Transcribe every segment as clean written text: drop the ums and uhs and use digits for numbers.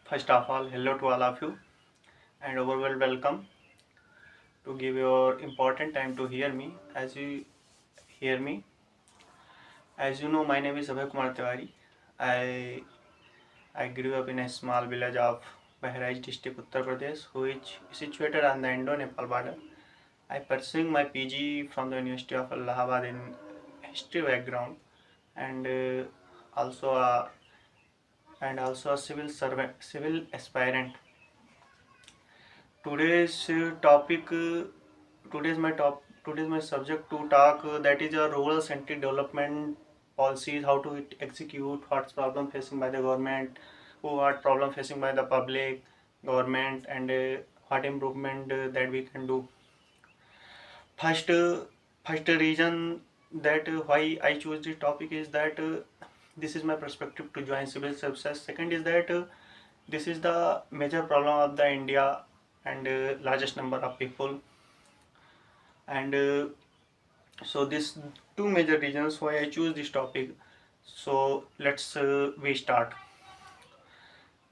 First of all, hello to all of you and overall welcome to give your important time to hear me. As you hear me, as you know, my name is Abhay Kumar Tiwari. I I grew up in a small village of Bahraich district, Uttar Pradesh, which is situated on the Indo-Nepal border. I pursuing my PG from the University of Allahabad in history background and also a also a civil servant, civil aspirant. Today's topic today's my subject to talk that is a rural centric development policies, how to it execute, what's problem facing by the government, what problem facing by the public government, and what improvement that we can do. First, first reason that why I choose this topic is that this is my perspective to join civil services. Second is that this is the major problem of the India and largest number of people, and so these two major reasons why I choose this topic. So let's we start.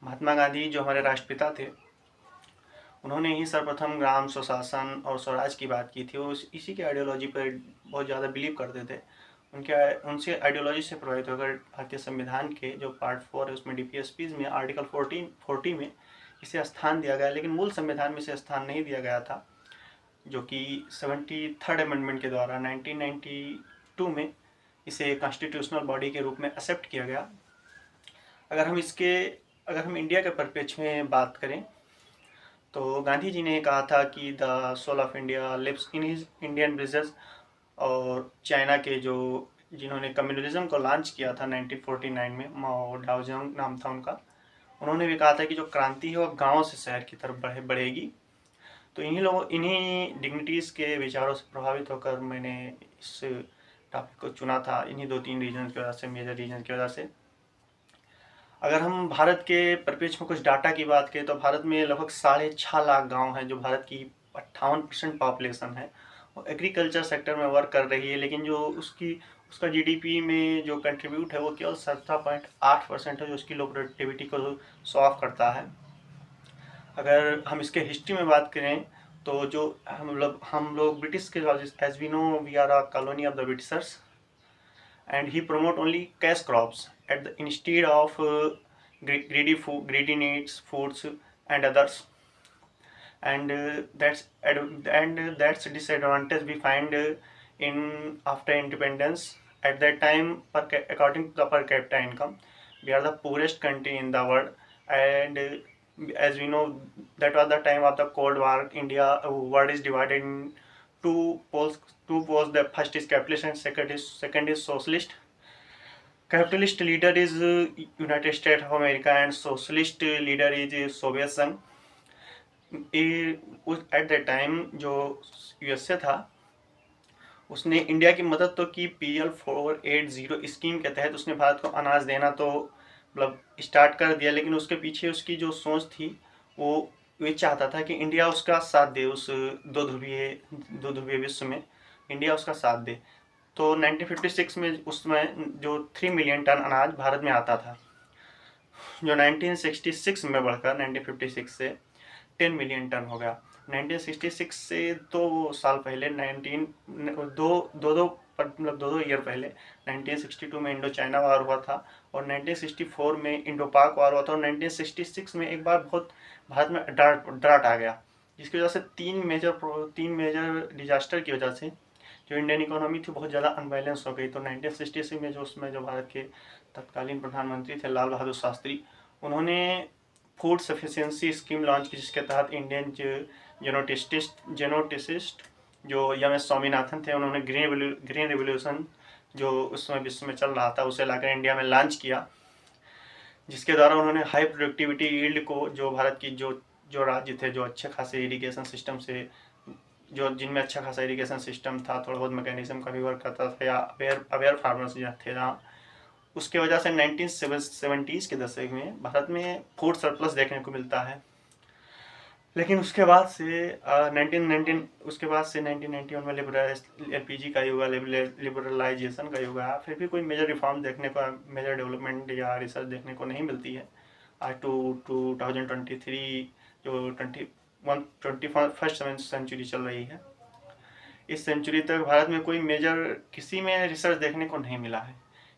Mahatma Gandhi जो हमारे राष्ट्रपिता थे, उन्होंने ही सर्वप्रथम ग्राम स्वशासन और स्वराज की बात की थी। वो इसी के आइडियोलॉजी पर बहुत ज़्यादा बिलीव करते थे। उनसे आइडियोलॉजी से प्रभावित होकर भारतीय संविधान के जो पार्ट 4 है उसमें DPSPs में आर्टिकल 40 में इसे स्थान दिया गया, लेकिन मूल संविधान में इसे स्थान नहीं दिया गया था, जो कि 73rd अमेंडमेंट के द्वारा 1992 में इसे कॉन्स्टिट्यूशनल बॉडी के रूप में एक्सेप्ट किया गया। अगर हम इंडिया के परिप्रेक्ष्य में बात करें तो गांधी जी ने कहा था कि the soul of India lives in his Indian bridges, और चाइना के जो जिन्होंने कम्युनलिज्म को लॉन्च किया था 1949 में, माओ डाओजंग नाम था उनका, उन्होंने भी कहा था कि जो क्रांति है वो गाँव से शहर की तरफ बढ़ेगी। तो इन्हीं डिग्निटीज़ के विचारों से प्रभावित होकर मैंने इस टॉपिक को चुना था, इन्हीं 2-3 रीजन की वजह से, मेजर रीजन की वजह से। अगर हम भारत के परिप्रेक्ष्य में कुछ डाटा की बात करें तो भारत में लगभग 6.5 लाख गांव हैं, जो भारत की 58% पॉपुलेशन है, वो एग्रीकल्चर सेक्टर में वर्क कर रही है, लेकिन जो उसका GDP में जो कंट्रीब्यूट है वो केवल 17.8% है, जो उसकी लोक प्रोडक्टिविटी को शो ऑफ करता है। अगर हम इसके हिस्ट्री में बात करें तो जो हम लोग ब्रिटिश के, as we know we are a colony of the Britishers, and he promote only cash crops instead of greedy needs, foods, and others. And that's disadvantage we find in after independence. At that time, according to the per capita income, we are the poorest country in the world. And as we know, that was the time of the Cold War. World is divided in two poles. The first is capitalist and second is socialist. Capitalist leader is United States of America and socialist leader is Soviet संघ। At that time जो USA था, उसने India की मदद तो की। PL 480 scheme के तहत उसने भारत को अनाज देना तो मतलब स्टार्ट कर दिया, लेकिन उसके पीछे उसकी जो सोच थी वो ये चाहता था कि इंडिया उसका साथ दे, उस दो ध्रुवीय विश्व में इंडिया उसका साथ दे। तो 1956 में उसमें जो 3 मिलियन टन अनाज भारत में आता था, जो 1966 में बढ़कर 1956 से 10 मिलियन टन हो गया। 1966 से 2 साल पहले दो ईयर पहले 1962 में इंडो चाइना वार हुआ था, और 1964 में इंडो पाक वार हुआ था, और 1966 में एक बार बहुत भारत में ड्राट आ गया, जिसकी वजह से तीन मेजर डिजास्टर की वजह से जो इंडियन इकोनॉमी थी बहुत ज़्यादा अनबैलेंस हो गई। तो 1966 में जो भारत के तत्कालीन प्रधानमंत्री थे लाल बहादुर शास्त्री, उन्होंने फूड सफिशिएंसी स्कीम लॉन्च की, जिसके तहत इंडियन जेनोटिसिस्ट जो MS स्वामीनाथन थे, उन्होंने ग्रीन रेवोल्यूशन जो उस समय विश्व में चल रहा था उसे लाकर इंडिया में लॉन्च किया, जिसके द्वारा उन्होंने हाई प्रोडक्टिविटी यील्ड को, जो भारत की जो राज्य थे जो अच्छे खासे इरिगेशन सिस्टम से, जिनमें अच्छा खासा इरिगेशन सिस्टम था, थोड़ा बहुत मैकेनिज्म का भी वर्क करता था, या अवेयर फार्मर्स थे जहाँ, उसके वजह से 1970s के दशक में भारत में फूड सरप्लस देखने को मिलता है। लेकिन उसके बाद से 1919 उसके बाद से 1991 में एलपीजी का युग, लिबरलाइजेशन का युग आया, फिर भी कोई मेजर रिफॉर्म देखने को, मेजर डेवलपमेंट या रिसर्च देखने को नहीं मिलती है। आज 2023 जो 21st सेंचुरी चल रही है, इस सेंचुरी तक भारत में कोई मेजर किसी में रिसर्च देखने को नहीं मिला है।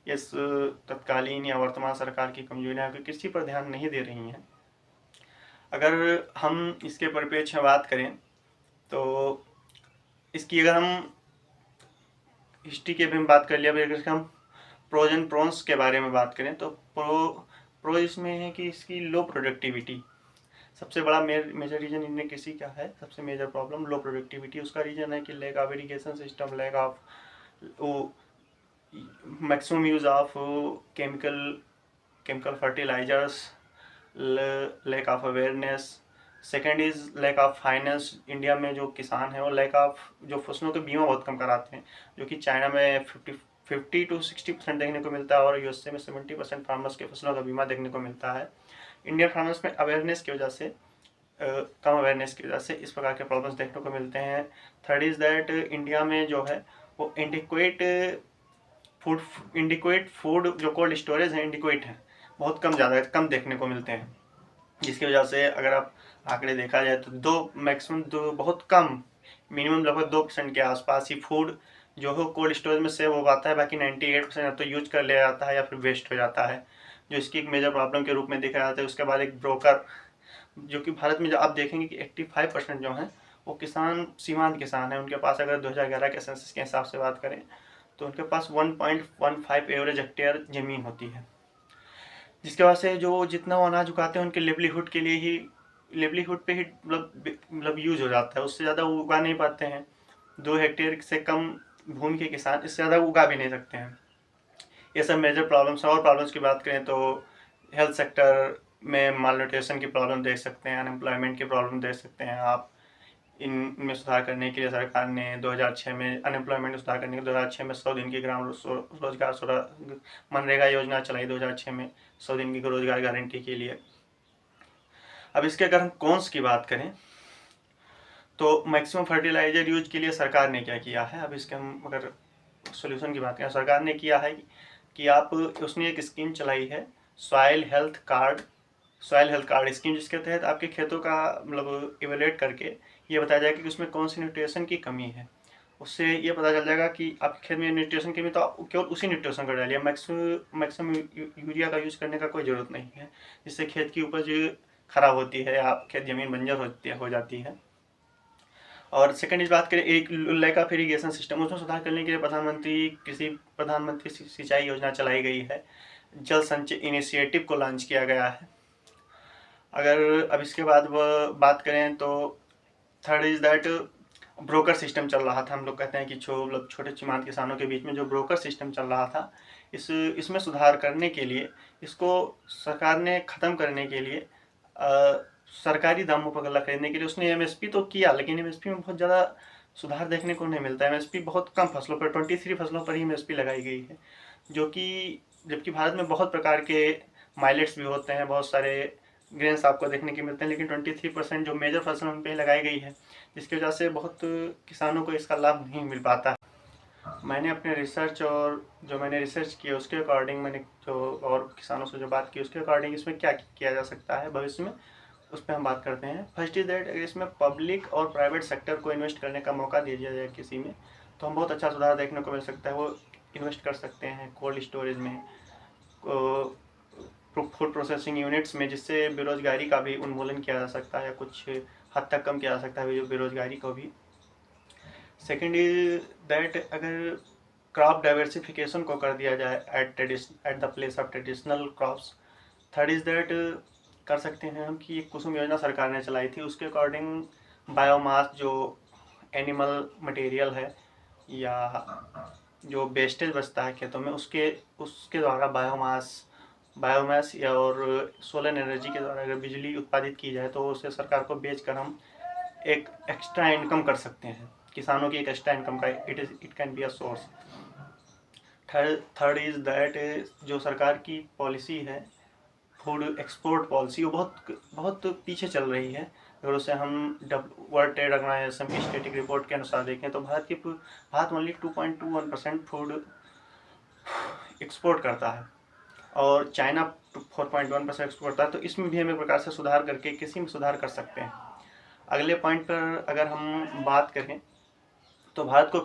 इस तत्कालीन या वर्तमान सरकार की कमजोरियां किसी पर ध्यान नहीं दे रही हैं। अगर हम इसके परिप्रेक्ष्य में बात करें तो इसकी अगर हम हिस्ट्री के भी बात कर लिया, अगर हम प्रोज एंड प्रॉन्स के बारे में बात करें तो प्रो इसमें है कि इसकी लो प्रोडक्टिविटी सबसे बड़ा मेजर रीजन इनमें किसी का है, सबसे मेजर प्रॉब्लम लो प्रोडक्टिविटी। उसका रीजन है कि lack of irrigation system, lack of maximum use of chemical fertilisers, lack of awareness. Second is lack of finance. India में जो किसान है वो लैक ऑफ, जो फसलों के बीमा बहुत कम कराते हैं, जो कि चाइना में 50 to 60% देखने को मिलता है और यूएसए में 70% फार्मर्स के फसलों का बीमा देखने को मिलता है। इंडियन फार्मर्स में अवेयरनेस की वजह से, कम अवेयरनेस की वजह से इस प्रकार के प्रॉब्लम्स देखने को मिलते हैं। थर्ड इज दैट इंडिया में जो है वो इंडिक्वेट फूड जो कोल्ड स्टोरेज है, इंडिक्वेट है, बहुत ज़्यादा कम देखने को मिलते हैं, जिसकी वजह से अगर आप आंकड़े देखा जाए तो मैक्सिमम बहुत कम, मिनिमम लगभग 2% के आसपास ही फूड जो है कोल्ड स्टोरेज में सेव हो पाता है। बाकी 98% तो यूज कर लिया जाता है या फिर वेस्ट हो जाता है, जो इसकी एक मेजर प्रॉब्लम के रूप में देखा जाता है। उसके बाद एक ब्रोकर, जो कि भारत में जो आप देखेंगे कि 85% जो हैं वो किसान, सीमांत किसान हैं। उनके पास अगर 2011 के सेंसस के हिसाब से बात करें तो उनके पास 1.15 एवरेज हेक्टेयर ज़मीन होती है, जिसके वजह से जो जितना वो अनाज उगाते हैं उनके लिवलीहुड के लिए ही, लिवलीहुड पे ही मतलब यूज हो जाता है, उससे ज़्यादा वो उगा नहीं पाते हैं। 2 हेक्टेयर से कम भूमि के किसान इससे ज़्यादा उगा भी नहीं सकते हैं। ये सब मेजर प्रॉब्लम्स हैं। और प्रॉब्लम्स की बात करें तो हेल्थ सेक्टर में माल न्यूट्रिशन की प्रॉब्लम देख सकते हैं, अनएम्प्लॉयमेंट की प्रॉब्लम देख सकते हैं आप। इनमें सुधार करने के लिए सरकार ने 2006 में, अनएम्प्लॉयमेंट में सुधार करने के लिए 2006 में 100 दिन की ग्राम रोजगार मनरेगा योजना चलाई 2006 में, 100 दिन की रोजगार गारंटी के लिए। अब इसके अगर हम कॉन्स की बात करें तो मैक्सिमम फर्टिलाइजर यूज के लिए सरकार ने क्या किया है, अब इसके हम अगर सोल्यूशन की बात करें, सरकार ने किया है कि आप, उसने एक स्कीम चलाई है सॉइल हेल्थ कार्ड स्कीम, जिसके तहत आपके खेतों का मतलब इवेल्युएट करके ये बताया जाएगा कि उसमें कौन सी न्यूट्रिशन की कमी है। उससे ये पता चल जाएगा कि आपके खेत में न्यूट्रिशन की कमी, तो आप केवल उसी न्यूट्रिशन को डालिए, मैक्सिमम यूरिया का यूज़ करने का कोई ज़रूरत नहीं है, जिससे खेत की उपज खराब होती है, आप खेत ज़मीन बंजर हो जाती है। और सेकंड इस बात करें एक लैक ऑफ इरीगेशन सिस्टम, उसमें सुधार करने के लिए प्रधानमंत्री सिंचाई योजना चलाई गई है, जल संचय इनिशिएटिव को लॉन्च किया गया है। अगर अब इसके बाद बात करें तो third is that broker system चल रहा था। हम लोग कहते हैं कि छोटे सीमांत किसानों के बीच में जो ब्रोकर सिस्टम चल रहा था, इसमें सुधार करने के लिए, इसको सरकार ने ख़त्म करने के लिए, सरकारी दामों पर गल्ला खरीदने के लिए उसने एमएसपी तो किया, लेकिन एमएसपी में बहुत ज़्यादा सुधार देखने को नहीं मिलता है। एमएसपी बहुत कम फसलों पर, 23 फसलों पर ही एमएसपी लगाई गई है, जो कि जबकि भारत में बहुत प्रकार के माइलेट्स भी होते हैं, बहुत सारे ग्रेन्स आपको देखने के मिलते हैं, लेकिन 23% जो मेजर फसल उन पर ही लगाई गई है, जिसकी वजह से बहुत किसानों को इसका लाभ नहीं मिल पाता। मैंने अपने रिसर्च और जो मैंने रिसर्च किया उसके अकॉर्डिंग, मैंने जो और किसानों से जो बात की उसके अकॉर्डिंग इसमें क्या किया जा सकता है भविष्य में, उस पर हम बात करते हैं। फर्स्ट इज दैट, अगर इसमें पब्लिक और प्राइवेट सेक्टर को इन्वेस्ट करने का मौका दे दिया जाए किसी में, तो हम बहुत अच्छा सुधार देखने को मिल सकता है। वो इन्वेस्ट कर सकते हैं कोल्ड स्टोरेज में, फूड प्रोसेसिंग यूनिट्स में, जिससे बेरोजगारी का भी उन्मूलन किया जा सकता है या कुछ हद तक कम किया जा सकता है बेरोजगारी को भी। सेकेंड इज दैट, अगर क्रॉप डाइवर्सिफिकेशन को कर दिया जाए at the place of traditional crops. Third is that, कर सकते हैं हम कि एक कुसुम योजना सरकार ने चलाई थी, उसके अकॉर्डिंग बायोमास जो एनिमल मटेरियल है या जो वेस्टेज बचता है खेतों में, उसके द्वारा बायोमास या और सोलर एनर्जी के द्वारा अगर बिजली उत्पादित की जाए तो उसे सरकार को बेचकर हम एक एक्स्ट्रा इनकम कर सकते हैं, किसानों की एक एक्स्ट्रा इनकम का it can be a source. Third is that, जो सरकार की पॉलिसी है फूड एक्सपोर्ट पॉलिसी, वो बहुत बहुत पीछे चल रही है। अगर उसे हम वर्ल्ड ट्रेड ऑर्गेनाइजेशन की स्टैटिक रिपोर्ट के अनुसार देखें तो भारत ओनली 2.21% फूड एक्सपोर्ट करता है और चाइना 4.1% एक्सपोर्ट करता है। तो इसमें भी हम एक प्रकार से सुधार करके किसी में सुधार कर सकते हैं। अगले पॉइंट पर अगर हम बात करें तो भारत को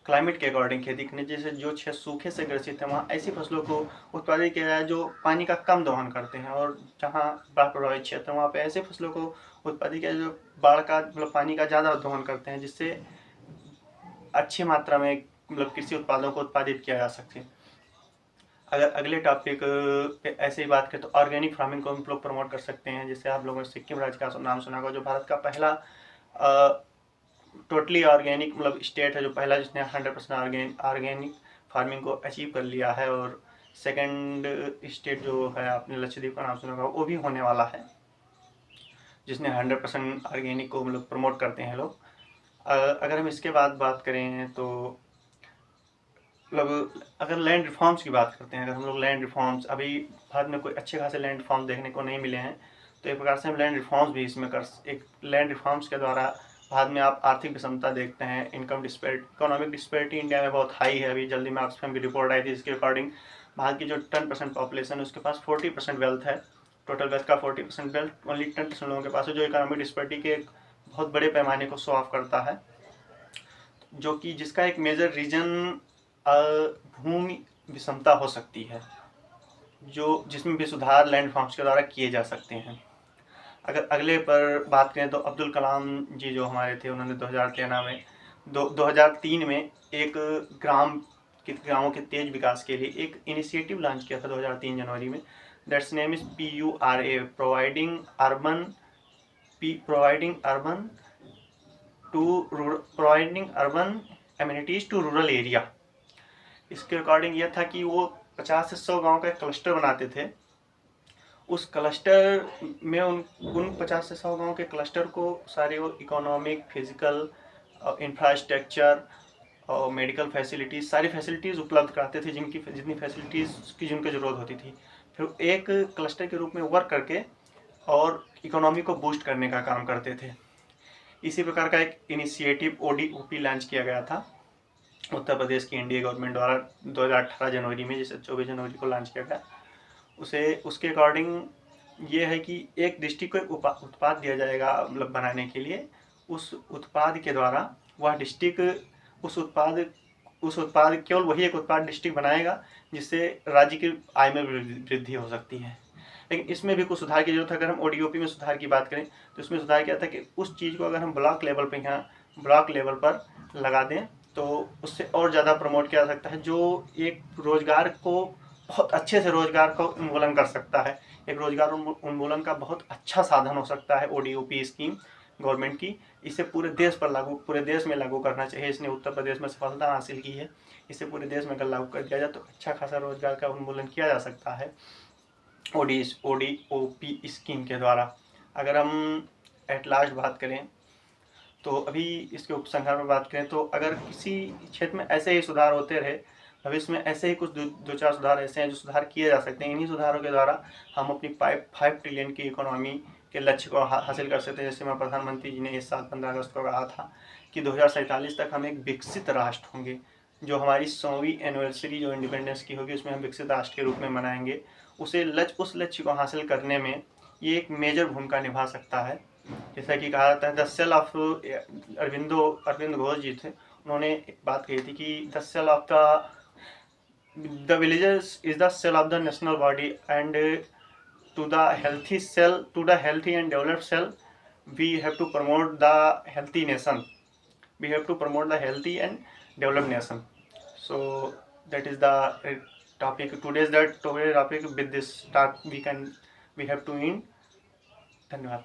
क्लाइमेट के अकॉर्डिंग खेती करनी, जैसे जो क्षेत्र सूखे से ग्रसित है वहाँ ऐसी फसलों को उत्पादित किया जाए जो पानी का कम दोहन करते हैं, और जहाँ बाढ़ प्रभावित क्षेत्र है वहाँ पे ऐसे फसलों को उत्पादित किया जाए जो बाढ़ का मतलब पानी का ज़्यादा दोहन करते हैं, जिससे अच्छी मात्रा में मतलब कृषि उत्पादों को उत्पादित किया जा सके। अगर अगले टॉपिक पे ऐसे ही बात करें तो ऑर्गेनिक फार्मिंग को हम लोग प्रमोट कर सकते हैं। जैसे आप लोगों ने सिक्किम राज्य का नाम सुना होगा, जो भारत का पहला टोटली ऑर्गेनिक मतलब स्टेट है, जो पहला जिसने 100% ऑर्गेनिक फार्मिंग को अचीव कर लिया है। और सेकंड स्टेट जो है आपने लक्षद्वीप का नाम सुना होगा, वो भी होने वाला है जिसने 100% ऑर्गेनिक को मतलब प्रमोट करते हैं लोग। अगर हम इसके बाद बात करें तो मतलब अगर लैंड रिफॉर्म्स की बात करते हैं, अगर हम लोग लैंड रिफॉर्म्स, अभी भारत में कोई अच्छे खासे लैंड रिफॉर्म देखने को नहीं मिले हैं, तो एक प्रकार से हम लैंड रिफॉर्म्स भी इसमें एक लैंड रिफॉर्म्स के द्वारा भारत में आप आर्थिक विषमता देखते हैं, इकोनॉमिक डिस्पैरिटी इंडिया में बहुत हाई है। अभी जल्दी में ऑक्सफैम की रिपोर्ट आई थी, इसके अकॉर्डिंग भारत की जो 10% पॉपुलेशन है उसके पास 40% वेल्थ है, टोटल वेल्थ का 40% वेल्थ ओनली 10% लोगों के पास है, जो इकोनॉमिक डिस्पैरिटी के एक बहुत बड़े पैमाने को शो ऑफ करता है, जो कि जिसका एक मेजर रीजन भूमि विषमता हो सकती है, जो जिसमें भी सुधार लैंड रिफॉर्म्स के द्वारा किए जा सकते हैं। अगर अगले पर बात करें तो अब्दुल कलाम जी जो हमारे थे, उन्होंने 2003 में एक गाँवों के तेज विकास के लिए एक इनिशिएटिव लॉन्च किया था 2003 जनवरी में। That's name is PURA, providing urban amenities to rural area. इसके अकॉर्डिंग यह था कि वो 50 से 100 गाँव का एक क्लस्टर बनाते थे। उस क्लस्टर में उन 50 से 100 गाँव के क्लस्टर को सारे वो इकोनॉमिक, फिजिकल, इंफ्रास्ट्रक्चर और मेडिकल फैसिलिटीज़, सारी फैसिलिटीज़ उपलब्ध कराते थे जितनी फैसिलिटीज़ की जिनको ज़रूरत होती थी। फिर एक क्लस्टर के रूप में वर्क करके और इकोनॉमी को बूस्ट करने का काम करते थे। इसी प्रकार का एक इनिशिएटिव ODOP लॉन्च किया गया था उत्तर प्रदेश की एनडीए गवर्नमेंट द्वारा 2018 जनवरी में, जिसे 24 जनवरी को लॉन्च किया गया। उसके अकॉर्डिंग ये है कि एक डिस्ट्रिक्ट को एक उत्पाद दिया जाएगा मतलब बनाने के लिए, उस उत्पाद के द्वारा वह डिस्ट्रिक्ट उस उत्पाद केवल वही एक उत्पाद डिस्ट्रिक्ट बनाएगा जिससे राज्य की आय में वृद्धि हो सकती है। लेकिन इसमें भी कुछ सुधार की जरूरत है। अगर हम ODOP में सुधार की बात करें तो इसमें सुधार किया था कि उस चीज़ को अगर हम ब्लॉक लेवल पर लगा दें तो उससे और ज़्यादा प्रमोट किया जा सकता है, जो एक रोजगार को बहुत अच्छे से रोजगार का उन्मूलन कर सकता है। एक रोजगार उन्मूलन का बहुत अच्छा साधन हो सकता है ODOP स्कीम गवर्नमेंट की। इसे पूरे देश में लागू करना चाहिए। इसने उत्तर प्रदेश में सफलता हासिल की है, इसे पूरे देश में अगर लागू कर दिया जाए तो अच्छा खासा रोजगार का उन्मूलन किया जा सकता है ODOP स्कीम के द्वारा। अगर हम एट लास्ट बात करें तो अभी इसके उपसंहार में बात करें तो अगर किसी क्षेत्र में ऐसे ही सुधार होते रहे, भविष्य में ऐसे ही कुछ दो चार सुधार ऐसे हैं जो सुधार किए जा सकते हैं, इन्हीं सुधारों के द्वारा हम अपनी 5 ट्रिलियन की इकोनॉमी के लक्ष्य को हासिल कर सकते हैं। जैसे मैं प्रधानमंत्री जी ने इस साल 15 अगस्त को कहा था कि 2047 तक हम एक विकसित राष्ट्र होंगे। जो हमारी 100वीं एनिवर्सरी जो इंडिपेंडेंस की होगी उसमें हम विकसित राष्ट्र के रूप में मनाएंगे। उस लक्ष्य को हासिल करने में ये एक मेजर भूमिका निभा सकता है। जैसा कि कहा जाता है the cell of Arvind Ghosh ji थे, उन्होंने एक बात कही थी कि the cell of the villages is the cell of the national body and to the healthy and developed cell we have to promote the healthy nation, and developed nation. So that is the topic today's topic. With this talk we have to end. धन्यवाद।